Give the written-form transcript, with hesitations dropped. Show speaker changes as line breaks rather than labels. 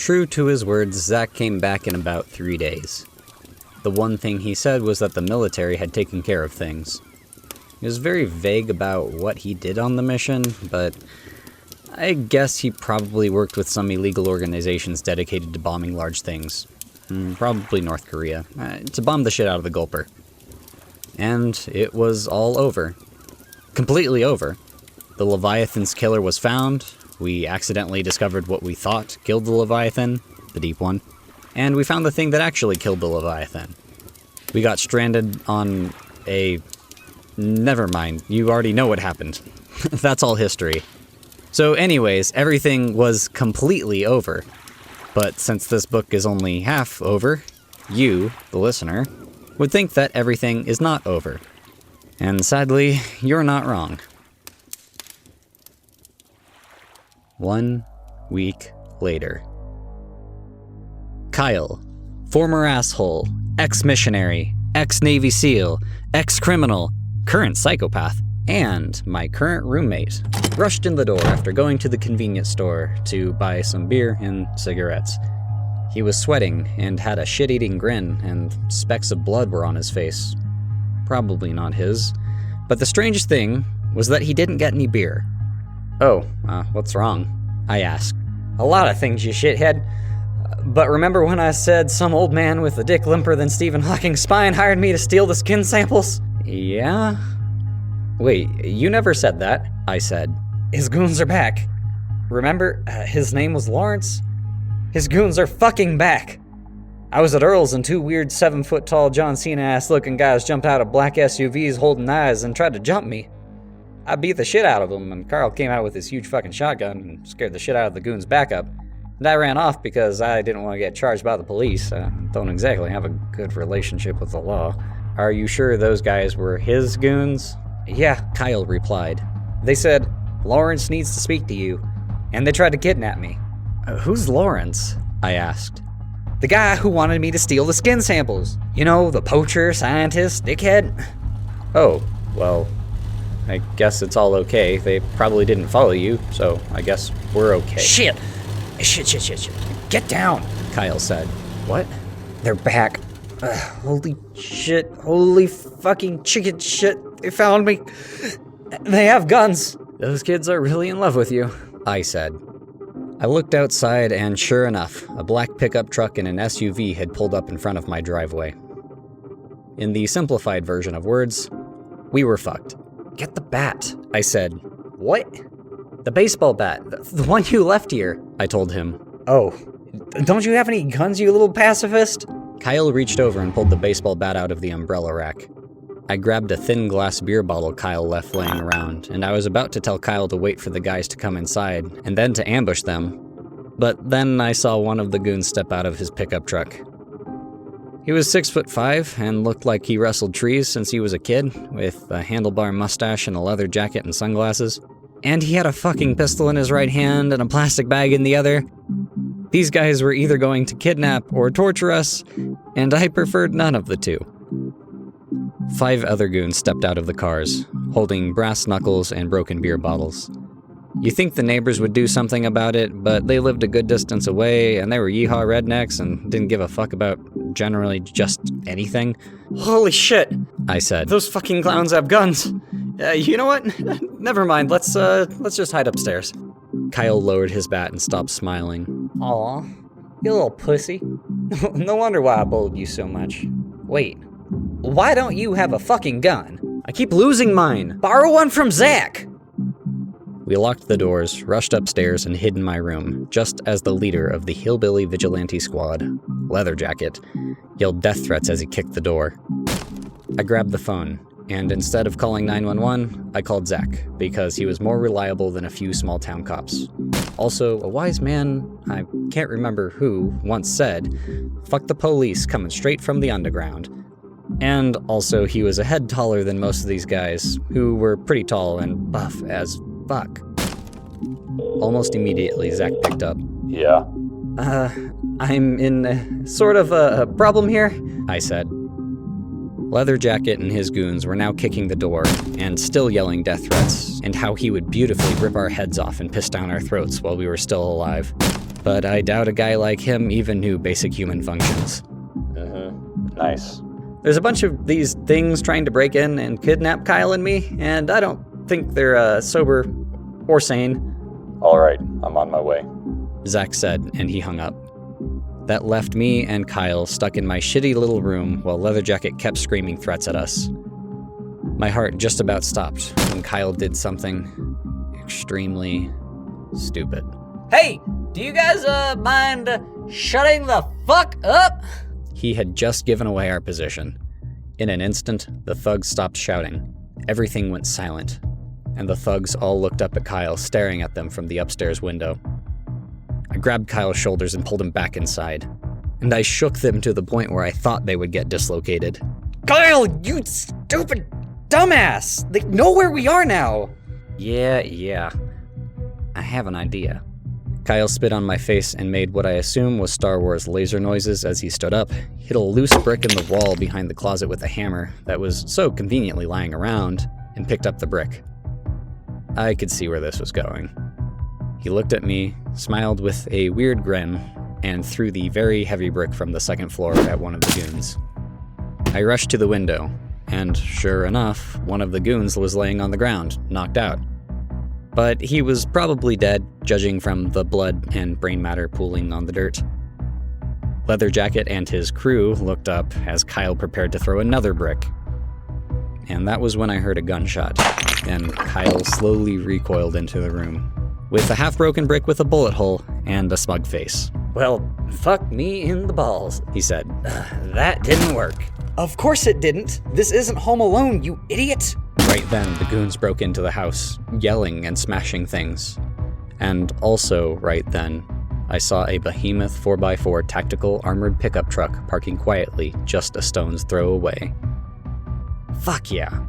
True to his words, Zach came back in about 3 days. The one thing he said was that the military had taken care of things. He was very vague about what he did on the mission, but I guess he probably worked with some illegal organizations dedicated to bombing large things. Probably North Korea, to bomb the shit out of the Gulper. And it was all over. Completely over. The Leviathan's killer was found, we accidentally discovered what we thought killed the Leviathan, the deep one, and we found the thing that actually killed the Leviathan. We got stranded on a... Never mind, you already know what happened. That's all history. So anyways, everything was completely over. But since this book is only half over, you, the listener, would think that everything is not over. And sadly, you're not wrong. 1 week later. Kyle, former asshole, ex-missionary, ex-Navy SEAL, ex-criminal, current psychopath, and my current roommate, rushed in the door after going to the convenience store to buy some beer and cigarettes. He was sweating and had a shit-eating grin, and specks of blood were on his face. Probably not his. But the strangest thing was that he didn't get any beer. "Oh, what's wrong?" I asked. "A lot of things, you shithead. But remember when I said some old man with a dick limper than Stephen Hawking's spine hired me to steal the skin samples?" "Yeah?" "Wait, you never said that," I said. "His goons are back. Remember, his name was Lawrence? His goons are fucking back. I was at Earl's and 2 weird 7-foot-tall John Cena-ass looking guys jumped out of black SUVs holding knives and tried to jump me. I beat the shit out of them, and Carl came out with his huge fucking shotgun and scared the shit out of the goons' backup. And I ran off because I didn't want to get charged by the police. I don't exactly have a good relationship with the law." "Are you sure those guys were his goons?" "Yeah," Kyle replied. "They said, 'Lawrence needs to speak to you,' and they tried to kidnap me." "Who's Lawrence?" I asked. "The guy who wanted me to steal the skin samples. You know, the poacher, scientist, dickhead." "Oh, well, I guess it's all okay. They probably didn't follow you, so I guess we're okay." Shit! Shit. "Get down," Kyle said. "What?" "They're back. Holy shit. Holy fucking chicken shit. They found me. They have guns." "Those kids are really in love with you," I said. I looked outside and sure enough, a black pickup truck and an SUV had pulled up in front of my driveway. In the simplified version of words, we were fucked. "Get the bat," I said. "What?" "The baseball bat, the one you left here," I told him. "Oh, don't you have any guns, you little pacifist?" Kyle reached over and pulled the baseball bat out of the umbrella rack. I grabbed a thin glass beer bottle Kyle left laying around, and I was about to tell Kyle to wait for the guys to come inside, and then to ambush them. But then I saw one of the goons step out of his pickup truck. He was 6'5" and looked like he wrestled trees since he was a kid, with a handlebar mustache and a leather jacket and sunglasses. And he had a fucking pistol in his right hand and a plastic bag in the other. These guys were either going to kidnap or torture us, and I preferred none of the two. 5 other goons stepped out of the cars, holding brass knuckles and broken beer bottles. You think the neighbors would do something about it, but they lived a good distance away, and they were yeehaw rednecks and didn't give a fuck about generally just anything. "Holy shit," I said. "Those fucking clowns have guns. You know what? Never mind, let's just hide upstairs." Kyle lowered his bat and stopped smiling. "Aw, you little pussy. No wonder why I bullied you so much. Wait, why don't you have a fucking gun? I keep losing mine. Borrow one from Zach." We locked the doors, rushed upstairs, and hid in my room, just as the leader of the Hillbilly Vigilante Squad, Leatherjacket, yelled death threats as he kicked the door. I grabbed the phone, and instead of calling 911, I called Zach, because he was more reliable than a few small-town cops. Also, a wise man, I can't remember who, once said, "Fuck the police coming straight from the underground." And also, he was a head taller than most of these guys, who were pretty tall and buff as fuck. Almost immediately, Zach picked up.
"Yeah."
I'm in sort of a problem here," I said. Leatherjacket and his goons were now kicking the door and still yelling death threats, and how he would beautifully rip our heads off and piss down our throats while we were still alive. but I doubt a guy like him even knew basic human functions.
Nice.
There's a bunch of these things trying to break in and kidnap Kyle and me, and I don't think they're sober or sane.
All right, I'm on my way.
Zach said, and he hung up. That left me and Kyle stuck in my shitty little room while Leatherjacket kept screaming threats at us. My heart just about stopped when Kyle did something extremely stupid.
Hey, do you guys mind shutting the fuck up?
He had just given away our position. In an instant, the thugs stopped shouting. Everything went silent, and the thugs all looked up at Kyle, staring at them from the upstairs window. I grabbed Kyle's shoulders and pulled him back inside, and I shook them to the point where I thought they would get dislocated.
Kyle, you stupid dumbass! They know where we are now!
Yeah. I have an idea. Kyle spit on my face and made what I assume was Star Wars laser noises as he stood up, hit a loose brick in the wall behind the closet with a hammer that was so conveniently lying around, and picked up the brick. I could see where this was going. He looked at me, smiled with a weird grin, and threw the very heavy brick from the second floor at one of the goons. I rushed to the window, and sure enough, one of the goons was laying on the ground, knocked out. But he was probably dead, judging from the blood and brain matter pooling on the dirt. Leatherjacket and his crew looked up as Kyle prepared to throw another brick. And that was when I heard a gunshot, and Kyle slowly recoiled into the room, with a half-broken brick with a bullet hole and a smug face.
Well, fuck me in the balls,
he said.
That didn't work. Of course it didn't. This isn't Home Alone, you idiot.
Right then, the goons broke into the house, yelling and smashing things. And also, right then, I saw a behemoth 4x4 tactical armored pickup truck parking quietly just a stone's throw away. Fuck yeah.